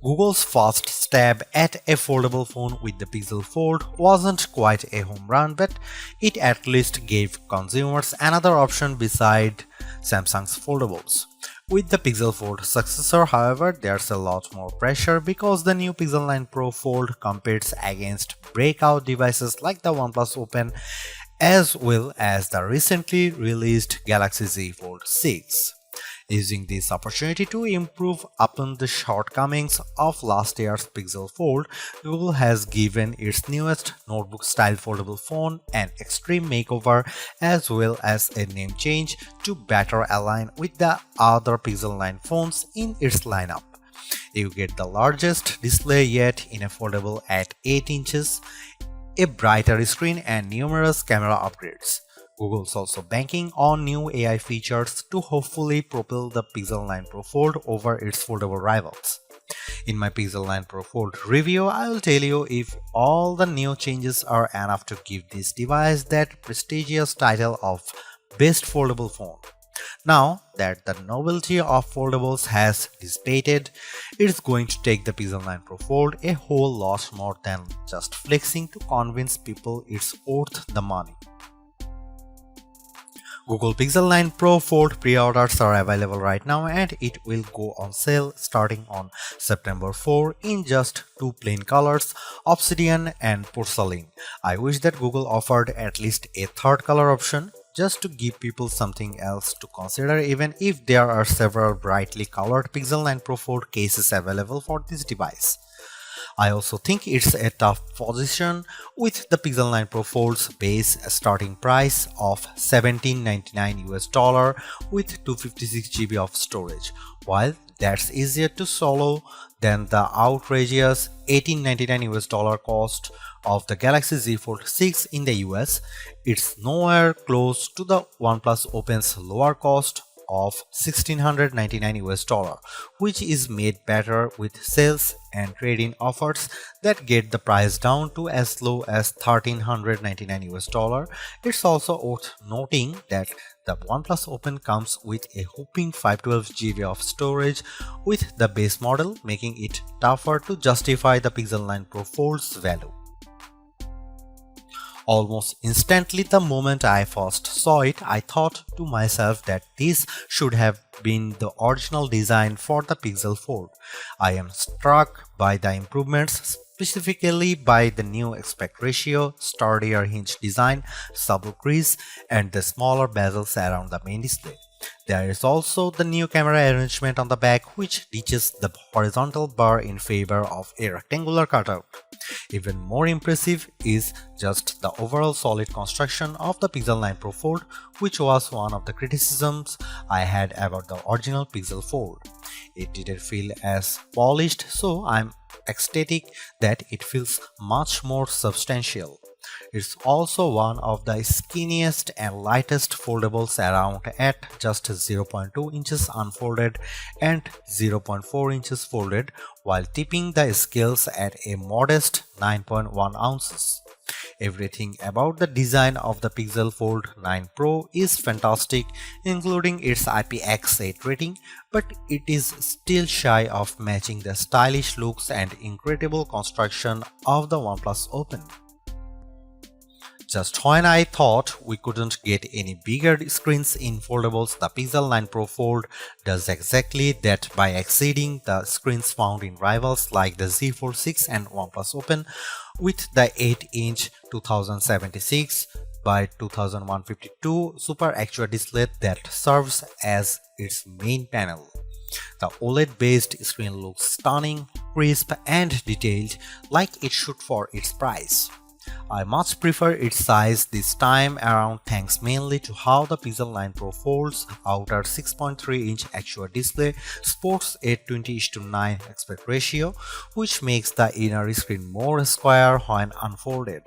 Google's first stab at a foldable phone with the Pixel Fold wasn't quite a home run, but it at least gave consumers another option beside Samsung's foldables. With the Pixel Fold successor, however, there's a lot more pressure because the new Pixel 9 Pro Fold competes against breakout devices like the OnePlus Open as well as the recently released Galaxy Z Fold 6. Using this opportunity to improve upon the shortcomings of last year's Pixel Fold, Google has given its newest notebook-style foldable phone an extreme makeover as well as a name change to better align with the other Pixel 9 phones in its lineup. You get the largest display yet in a foldable at 8 inches, a brighter screen and numerous camera upgrades. Google's also banking on new AI features to hopefully propel the Pixel 9 Pro Fold over its foldable rivals. In my Pixel 9 Pro Fold review, I will tell you if all the new changes are enough to give this device that prestigious title of Best Foldable Phone. Now that the novelty of foldables has dissipated, it's going to take the Pixel 9 Pro Fold a whole lot more than just flexing to convince people it's worth the money. Google Pixel 9 Pro Fold pre-orders are available right now and it will go on sale starting on September 4 in just two plain colors, Obsidian and Porcelain. I wish that Google offered at least a third color option just to give people something else to consider even if there are several brightly colored Pixel 9 Pro Fold cases available for this device. I also think it's a tough position with the Pixel 9 Pro Fold's base starting price of $1799 with 256GB of storage. While that's easier to swallow than the outrageous $1899 cost of the Galaxy Z Fold 6 in the US, it's nowhere close to the OnePlus Open's lower cost of $1,699, which is made better with sales and trade-in offers that get the price down to as low as $1,399. It's also worth noting that the OnePlus Open comes with a whopping 512GB of storage with the base model, making it tougher to justify the Pixel 9 Pro Fold's value. Almost instantly the moment I first saw it, I thought to myself that this should have been the original design for the Pixel Fold. I am struck by the improvements, specifically by the new aspect ratio, sturdier hinge design, subtle crease, and the smaller bezels around the main display. There is also the new camera arrangement on the back which ditches the horizontal bar in favor of a rectangular cutout. Even more impressive is just the overall solid construction of the Pixel 9 Pro Fold, which was one of the criticisms I had about the original Pixel Fold. It didn't feel as polished, so I'm ecstatic that it feels much more substantial. It's also one of the skinniest and lightest foldables around at just 0.2 inches unfolded and 0.4 inches folded, while tipping the scales at a modest 9.1 ounces. Everything about the design of the Pixel Fold 9 Pro is fantastic, including its IPX8 rating, but it is still shy of matching the stylish looks and incredible construction of the OnePlus Open. Just when I thought we couldn't get any bigger screens in foldables, the Pixel 9 Pro Fold does exactly that by exceeding the screens found in rivals like the Z Fold 6 and OnePlus Open with the 8-inch 2076 by 2152 Super AQUA display that serves as its main panel. The OLED-based screen looks stunning, crisp, and detailed like it should for its price. I much prefer its size this time around thanks mainly to how the Pixel 9 Pro Fold's outer 6.3-inch AQUA display sports a 20:9 aspect ratio, which makes the inner screen more square when unfolded.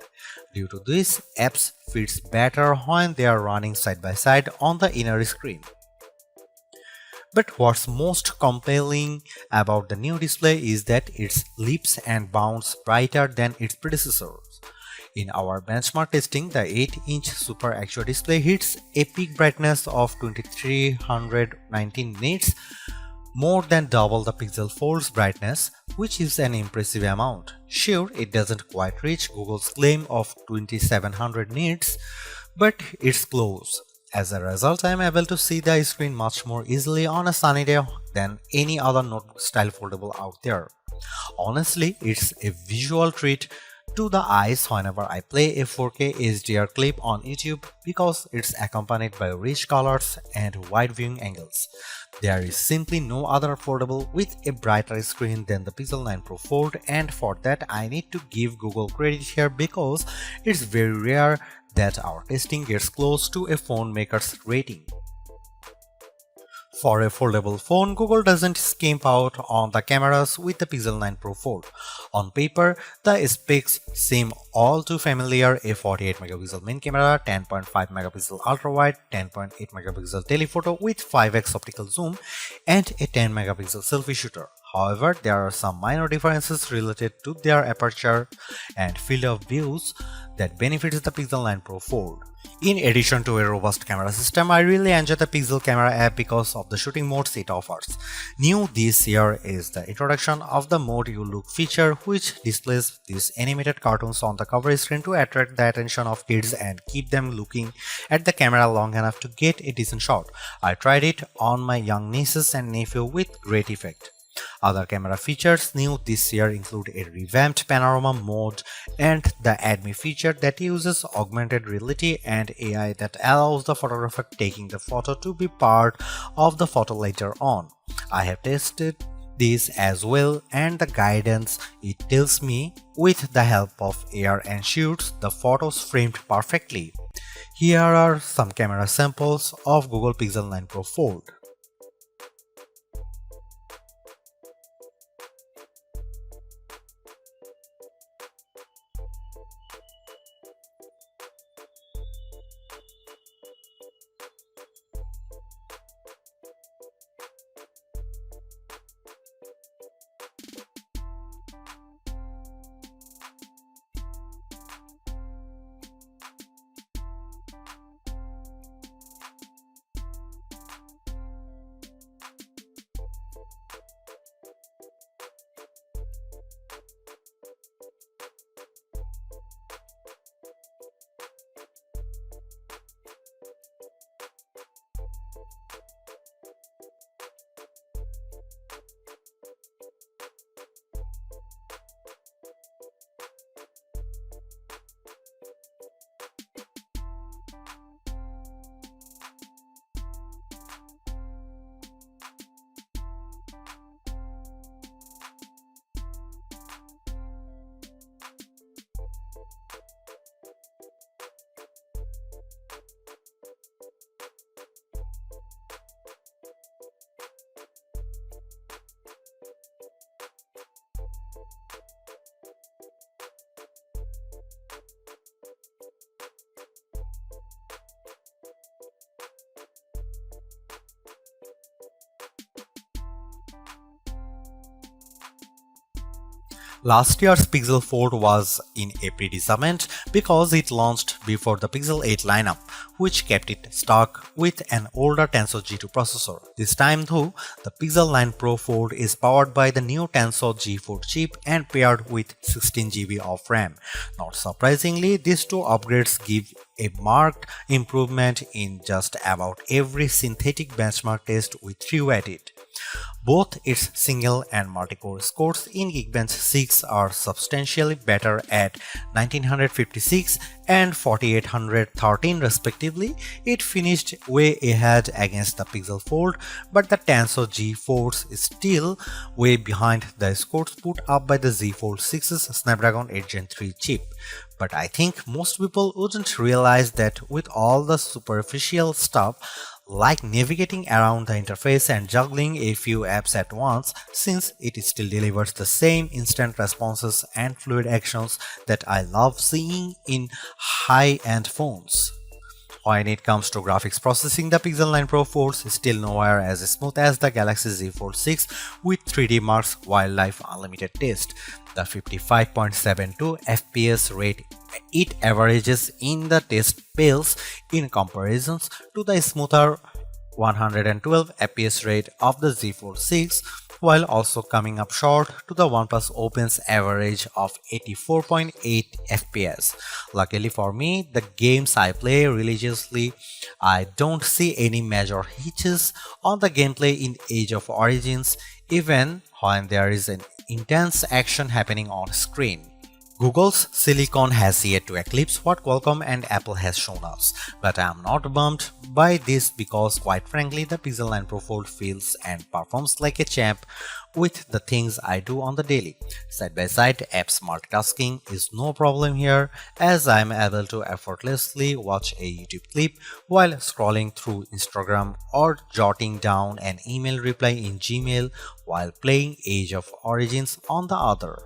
Due to this, apps fits better when they are running side by side on the inner screen. But what's most compelling about the new display is that it leaps and bounds brighter than its predecessors. In our benchmark testing, the 8-inch Super AQUA display hits a peak brightness of 2319 nits, more than double the Pixel Fold's brightness, which is an impressive amount. Sure, it doesn't quite reach Google's claim of 2700 nits, but it's close. As a result, I am able to see the screen much more easily on a sunny day than any other notebook style foldable out there. Honestly, it's a visual treat to the eyes whenever I play a 4K HDR clip on YouTube because it's accompanied by rich colors and wide viewing angles. There is simply no other foldable with a brighter screen than the Pixel 9 Pro Fold, and for that I need to give Google credit here because it's very rare that our testing gets close to a phone maker's rating. For a foldable phone, Google doesn't skimp out on the cameras with the Pixel 9 Pro Fold. On paper, the specs seem all too familiar: a 48 megapixel main camera, 10.5 megapixel ultra-wide, 10.8 megapixel telephoto with 5x optical zoom, and a 10 megapixel selfie shooter. However, there are some minor differences related to their aperture and field of views that benefits the Pixel 9 Pro Fold. In addition to a robust camera system, I really enjoy the Pixel Camera app because of the shooting modes it offers. New this year is the introduction of the Mode You Look feature, which displays these animated cartoons on the cover screen to attract the attention of kids and keep them looking at the camera long enough to get a decent shot. I tried it on my young nieces and nephew with great effect. Other camera features new this year include a revamped panorama mode and the Add Me feature that uses augmented reality and AI that allows the photographer taking the photo to be part of the photo later on. I have tested this as well, and the guidance it tells me with the help of AR ensures the photos framed perfectly. Here are some camera samples of Google Pixel 9 Pro Fold. Last year's Pixel Fold was in a predicament because it launched before the Pixel 8 lineup, which kept it stuck with an older Tensor G2 processor. This time though, the Pixel 9 Pro Fold is powered by the new Tensor G4 chip and paired with 16GB of RAM. Not surprisingly, these two upgrades give a marked improvement in just about every synthetic benchmark test we threw at it. Both its single and multi-core scores in Geekbench 6 are substantially better at 1956 and 4813 respectively. It finished way ahead against the Pixel Fold, but the Tensor G4 is still way behind the scores put up by the Z Fold 6's Snapdragon 8 Gen 3 chip. But I think most people wouldn't realize that with all the superficial stuff like navigating around the interface and juggling a few apps at once, since it still delivers the same instant responses and fluid actions that I love seeing in high-end phones. When it comes to graphics processing, the Pixel 9 Pro Fold is still nowhere as smooth as the Galaxy Z Fold 6 with 3D Mark's Wildlife Unlimited test. The 55.72 FPS rate it averages in the test pales in comparisons to the smoother 112 FPS rate of the Z Fold 6, while also coming up short to the OnePlus Open's average of 84.8 FPS. Luckily for me, the games I play religiously, I don't see any major hitches on the gameplay in Age of Origins, even when there is an intense action happening on screen. Google's Silicon has yet to eclipse what Qualcomm and Apple has shown us, but I am not bummed by this because quite frankly the Pixel 9 Pro Fold feels and performs like a champ with the things I do on the daily. Side by side, apps multitasking is no problem here as I am able to effortlessly watch a YouTube clip while scrolling through Instagram or jotting down an email reply in Gmail while playing Age of Origins on the other.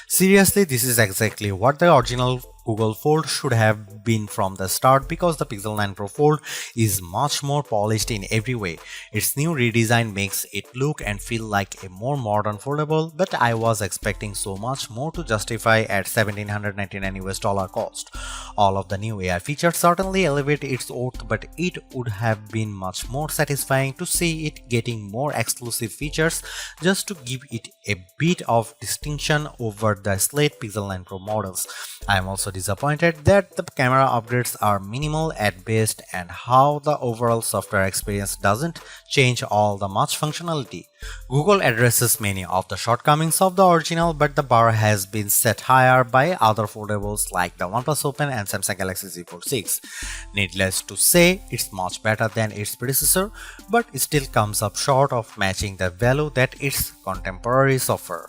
Seriously, this is exactly what the original Google Fold should have been from the start because the Pixel 9 Pro Fold is much more polished in every way. Its new redesign makes it look and feel like a more modern foldable, but I was expecting so much more to justify at $1,799 cost. All of the new AI features certainly elevate its worth, but it would have been much more satisfying to see it getting more exclusive features just to give it a bit of distinction over the slate Pixel 9 Pro models. I am also disappointed that the camera upgrades are minimal at best and how the overall software experience doesn't change all the much functionality. Google addresses many of the shortcomings of the original, but the bar has been set higher by other foldables like the OnePlus Open and Samsung Galaxy Z Fold 6. Needless to say, it's much better than its predecessor, but it still comes up short of matching the value that its contemporaries offer.